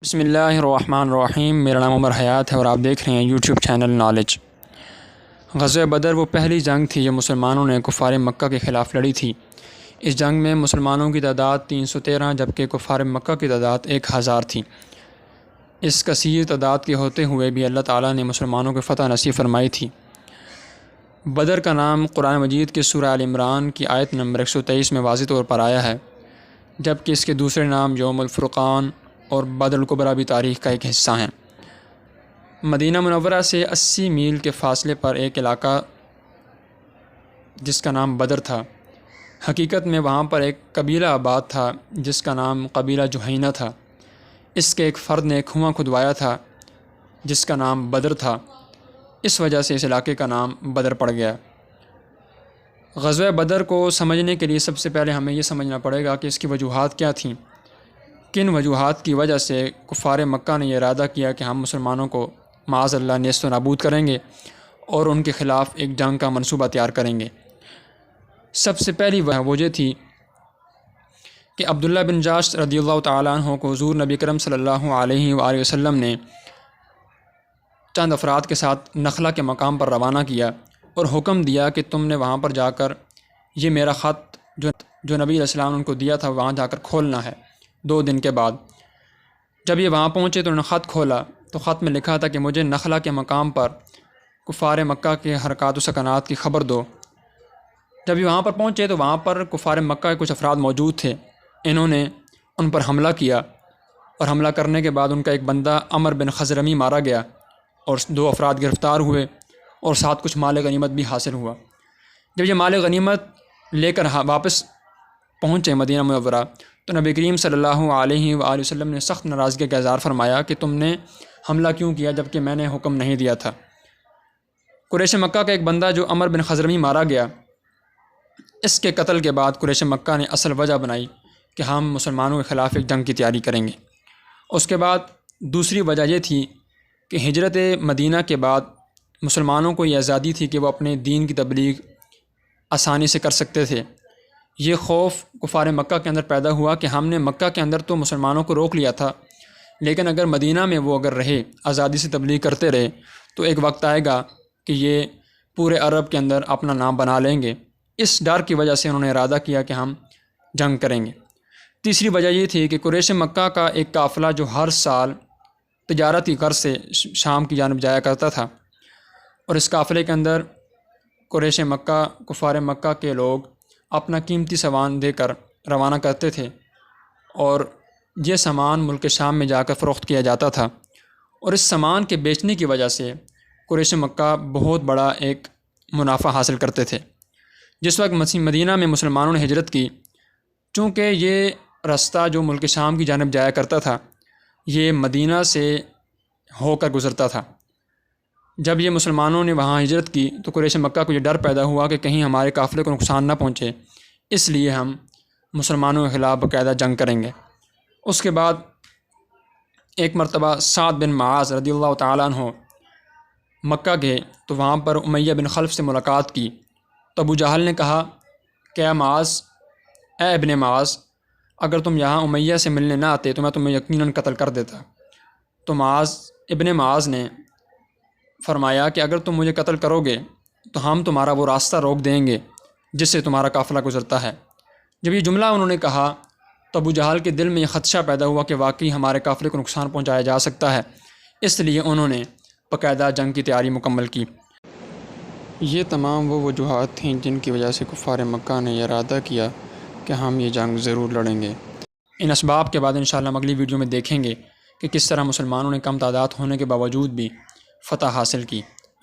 بسم اللہ الرحمن الرحیم۔ میرا نام عمر حیات ہے اور آپ دیکھ رہے ہیں یوٹیوب چینل نالج۔ غزوہ بدر وہ پہلی جنگ تھی جو مسلمانوں نے کفار مکہ کے خلاف لڑی تھی۔ اس جنگ میں مسلمانوں کی تعداد 313 جبکہ کفار مکہ کی تعداد 1000 تھی۔ اس کثیر تعداد کے ہوتے ہوئے بھی اللہ تعالیٰ نے مسلمانوں کو فتح نصیب فرمائی تھی۔ بدر کا نام قرآن مجید کے سورہ آل عمران کی آیت نمبر 123 میں واضح طور پر آیا ہے، جبکہ اس کے دوسرے نام یوم الفرقان اور بدر الکبریٰ بھی تاریخ کا ایک حصہ ہیں۔ مدینہ منورہ سے 80 میل کے فاصلے پر ایک علاقہ جس کا نام بدر تھا، حقیقت میں وہاں پر ایک قبیلہ آباد تھا جس کا نام قبیلہ جہینہ تھا۔ اس کے ایک فرد نے کنواں کھدوایا تھا جس کا نام بدر تھا، اس وجہ سے اس علاقے کا نام بدر پڑ گیا۔ غزوہ بدر کو سمجھنے کے لیے سب سے پہلے ہمیں یہ سمجھنا پڑے گا کہ اس کی وجوہات کیا تھیں، کن وجوہات کی وجہ سے کفار مکہ نے یہ ارادہ کیا کہ ہم مسلمانوں کو معاذ اللہ نیست و نابود کریں گے اور ان کے خلاف ایک جنگ کا منصوبہ تیار کریں گے۔ سب سے پہلی وجہ تھی کہ عبداللہ بن جاش رضی اللہ تعالیٰ عنہ کو حضور نبی کرم صلی اللہ علیہ وآلہ وسلم نے چند افراد کے ساتھ نخلہ کے مقام پر روانہ کیا اور حکم دیا کہ تم نے وہاں پر جا کر یہ میرا خط جو نبی علیہ السلام نے ان کو دیا تھا وہاں جا کر کھولنا ہے۔ 2 دن کے بعد جب یہ وہاں پہنچے تو انہوں نے خط کھولا تو خط میں لکھا تھا کہ مجھے نخلہ کے مقام پر کفار مکہ کے حرکات و سکنات کی خبر دو۔ جب یہ وہاں پر پہنچے تو وہاں پر کفار مکہ کے کچھ افراد موجود تھے۔ انہوں نے ان پر حملہ کیا اور حملہ کرنے کے بعد ان کا ایک بندہ عمر بن خزرمی مارا گیا اور 2 افراد گرفتار ہوئے اور ساتھ کچھ مال غنیمت بھی حاصل ہوا۔ جب یہ مال غنیمت لے کر واپس پہنچے مدینہ منورہ تو نبی کریم صلی اللہ علیہ وآلہ وسلم نے سخت ناراضگی کا اظہار فرمایا کہ تم نے حملہ کیوں کیا جبکہ میں نے حکم نہیں دیا تھا۔ قریش مکہ کا ایک بندہ جو عمر بن خزرمی مارا گیا، اس کے قتل کے بعد قریش مکہ نے اصل وجہ بنائی کہ ہم مسلمانوں کے خلاف ایک جنگ کی تیاری کریں گے۔ اس کے بعد دوسری وجہ یہ تھی کہ ہجرت مدینہ کے بعد مسلمانوں کو یہ آزادی تھی کہ وہ اپنے دین کی تبلیغ آسانی سے کر سکتے تھے۔ یہ خوف کفار مکہ کے اندر پیدا ہوا کہ ہم نے مکہ کے اندر تو مسلمانوں کو روک لیا تھا، لیکن اگر مدینہ میں وہ اگر رہے آزادی سے تبلیغ کرتے رہے تو ایک وقت آئے گا کہ یہ پورے عرب کے اندر اپنا نام بنا لیں گے۔ اس ڈر کی وجہ سے انہوں نے ارادہ کیا کہ ہم جنگ کریں گے۔ تیسری وجہ یہ تھی کہ قریش مکہ کا ایک قافلہ جو ہر سال تجارتی غرض سے شام کی جانب جایا کرتا تھا اور اس قافلے کے اندر قریش مکہ کفار مکہ کے لوگ اپنا قیمتی سامان دے کر روانہ کرتے تھے اور یہ سامان ملک شام میں جا کر فروخت کیا جاتا تھا، اور اس سامان کے بیچنے کی وجہ سے قریش مکہ بہت بڑا ایک منافع حاصل کرتے تھے۔ جس وقت مدینہ میں مسلمانوں نے ہجرت کی، چونکہ یہ راستہ جو ملک شام کی جانب جایا کرتا تھا یہ مدینہ سے ہو کر گزرتا تھا، جب یہ مسلمانوں نے وہاں ہجرت کی تو قریش مکہ کو یہ ڈر پیدا ہوا کہ کہیں ہمارے قافلے کو نقصان نہ پہنچے، اس لیے ہم مسلمانوں کے خلاف باقاعدہ جنگ کریں گے۔ اس کے بعد ایک مرتبہ سعد بن معاذ رضی اللہ تعالیٰ عنہ مکہ گئے تو وہاں پر امیہ بن خلف سے ملاقات کی تو ابو جہل نے کہا کہ اے ابن معاذ، اگر تم یہاں امیہ سے ملنے نہ آتے تو میں تمہیں یقیناً قتل کر دیتا۔ تو ابن معاذ نے فرمایا کہ اگر تم مجھے قتل کرو گے تو ہم تمہارا وہ راستہ روک دیں گے جس سے تمہارا قافلہ گزرتا ہے۔ جب یہ جملہ انہوں نے کہا تو ابو جہل کے دل میں یہ خدشہ پیدا ہوا کہ واقعی ہمارے قافلے کو نقصان پہنچایا جا سکتا ہے، اس لیے انہوں نے باقاعدہ جنگ کی تیاری مکمل کی۔ یہ تمام وہ وجوہات تھیں جن کی وجہ سے کفار مکہ نے یہ ارادہ کیا کہ ہم یہ جنگ ضرور لڑیں گے۔ ان اسباب کے بعد انشاءاللہ ہم اگلی ویڈیو میں دیکھیں گے کہ کس طرح مسلمانوں نے کم تعداد ہونے کے باوجود بھی فتح حاصل کی۔